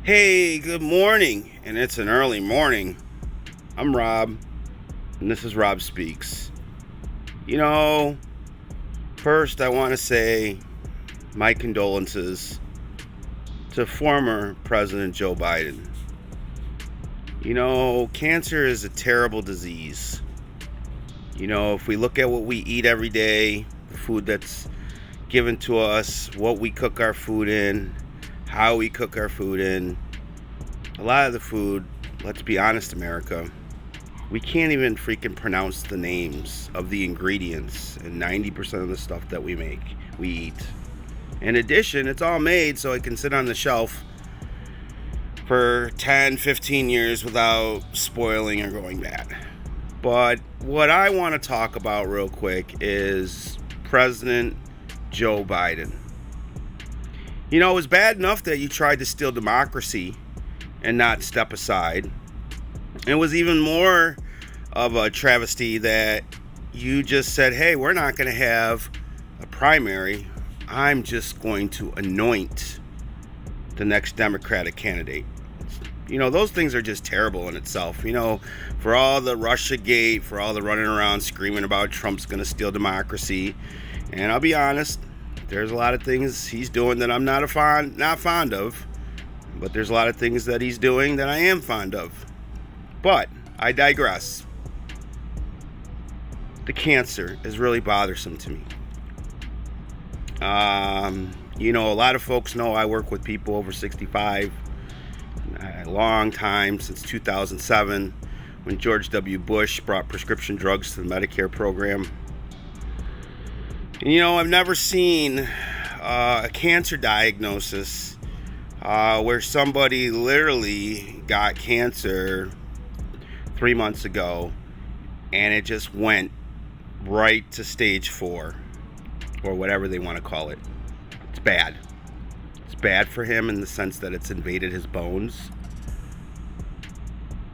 Hey, good morning, and it's an early morning. I'm Rob, and this is Rob Speaks. You know, first I want to say my condolences to former President Joe Biden. You know, cancer is a terrible disease. You know, if we look at what we eat every day, the food that's given to us, what we cook our food in, how we cook our food in, a lot of the food, let's be honest, America, we can't even freaking pronounce the names of the ingredients in 90% of the stuff that we eat. In addition, it's all made so it can sit on the shelf for 10, 15 years without spoiling or going bad. But what I want to talk about real quick is President Joe Biden. You know, it was bad enough that you tried to steal democracy and not step aside. It was even more of a travesty that you just said, hey, we're not going to have a primary. I'm just going to anoint the next Democratic candidate. You know, those things are just terrible in itself. You know, for all the Russiagate, for all the running around screaming about Trump's going to steal democracy. And I'll be honest, there's a lot of things he's doing that I'm not fond of. But there's a lot of things that he's doing that I am fond of. But I digress. The cancer is really bothersome to me. You know, a lot of folks know I work with people over 65. A long time, since 2007, when George W. Bush brought prescription drugs to the Medicare program. And, you know, I've never seen a cancer diagnosis where somebody literally got cancer 3 months ago and it just went right to stage 4 or whatever they want to call it. It's bad. It's bad for him in the sense that it's invaded his bones.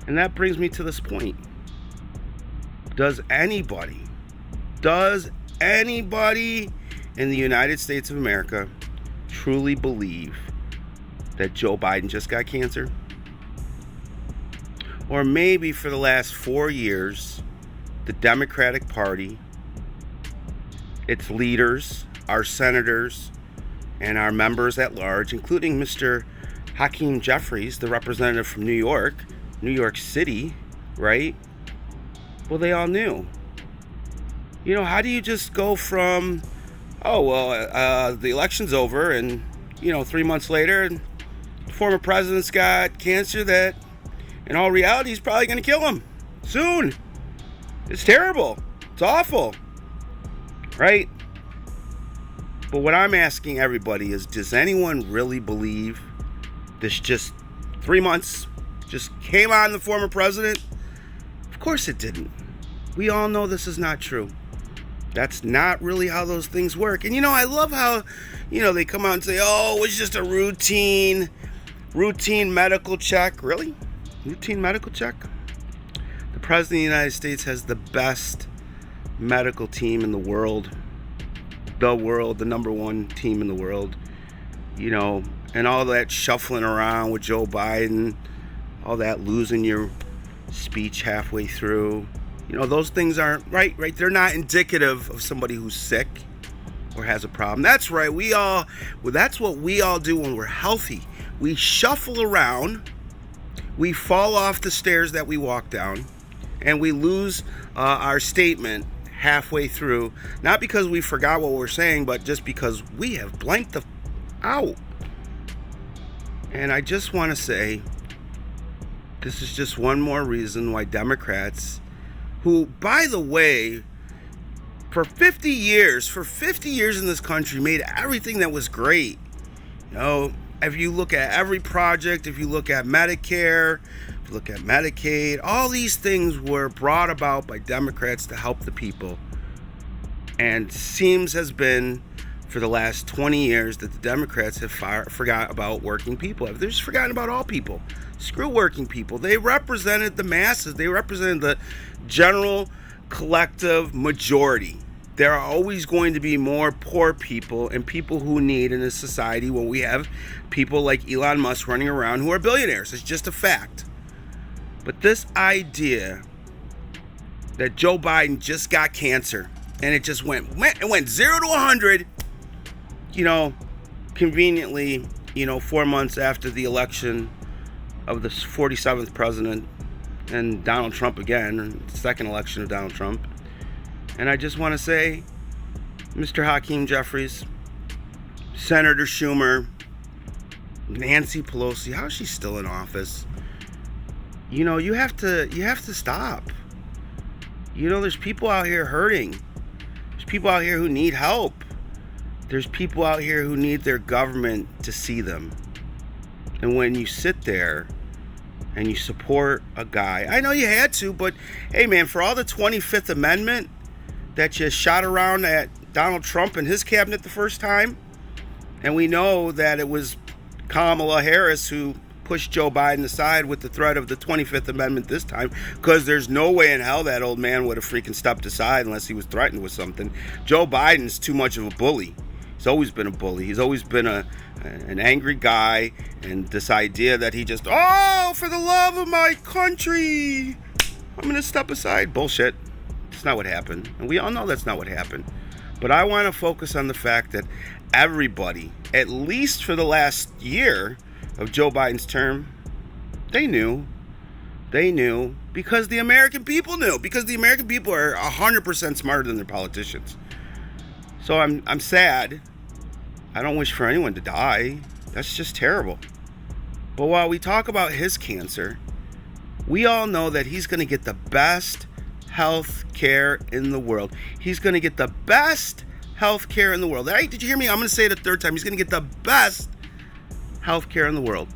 And that brings me to this point. Does anybody in the United States of America truly believe that Joe Biden just got cancer? Or maybe for the last 4 years, the Democratic Party, its leaders, our senators, and our members at large, including Mr. Hakeem Jeffries, the representative from New York City, right? Well, they all knew. You know, how do you just go from, the election's over, and, 3 months later, the former president's got cancer that, in all reality, is probably going to kill him soon. It's terrible. It's awful. Right? But what I'm asking everybody is, does anyone really believe this just 3 months just came on the former president? Of course it didn't. We all know this is not true. That's not really how those things work. And, I love how, they come out and say, oh, it was just a routine medical check. Really? Routine medical check? The President of the United States has the best medical team in the world. The number one team in the world. And all that shuffling around with Joe Biden, all that losing your speech halfway through. Those things aren't right. They're not indicative of somebody who's sick or has a problem. That's right. That's what we all do when we're healthy. We shuffle around, we fall off the stairs that we walk down, and we lose our statement halfway through, not because we forgot what we're saying, but just because we have blanked out. And I just want to say, this is just one more reason why Democrats, who, by the way, for 50 years in this country, made everything that was great. If you look at every project, if you look at Medicare, if you look at Medicaid, all these things were brought about by Democrats to help the people. And seems has been, for the last 20 years, that the Democrats have forgot about working people. They've just forgotten about all people. Screw working people. They represented the masses. They represented the general collective majority. there are always going to be more poor people and people who need in a society when we have people like Elon Musk running around who are billionaires. It's just a fact. But this idea that Joe Biden just got cancer and it just went 0 to 100, conveniently, 4 months after the election of the 47th president and Donald Trump again, second election of Donald Trump. And I just want to say, Mr. Hakeem Jeffries, Senator Schumer, Nancy Pelosi, how is she still in office? You have to stop. There's people out here hurting. There's people out here who need help. There's people out here who need their government to see them. And when you sit there and you support a guy, I know you had to, but hey man, for all the 25th Amendment that you shot around at Donald Trump and his cabinet the first time, and we know that it was Kamala Harris who pushed Joe Biden aside with the threat of the 25th Amendment this time, because there's no way in hell that old man would have freaking stepped aside unless he was threatened with something. Joe Biden's too much of a bully. He's always been a bully. He's always been an angry guy, and this idea that he just, for the love of my country, I'm going to step aside. Bullshit. That's not what happened. And we all know that's not what happened. But I want to focus on the fact that everybody, at least for the last year of Joe Biden's term, they knew. They knew because the American people knew. Because the American people are 100% smarter than their politicians. So I'm sad. I don't wish for anyone to die. That's just terrible. But while we talk about his cancer, we all know that he's going to get the best health care in the world. He's going to get the best health care in the world. Hey, did you hear me? I'm going to say it a third time. He's going to get the best health care in the world.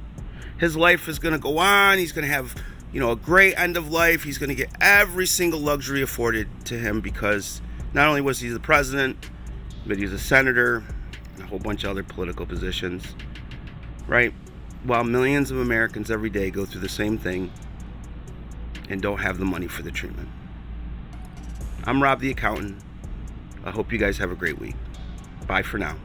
His life is going to go on. He's going to have, a great end of life. He's going to get every single luxury afforded to him because not only was he the president, but he's a senator, and a whole bunch of other political positions, right? While millions of Americans every day go through the same thing and don't have the money for the treatment. I'm Rob the Accountant. I hope you guys have a great week. Bye for now.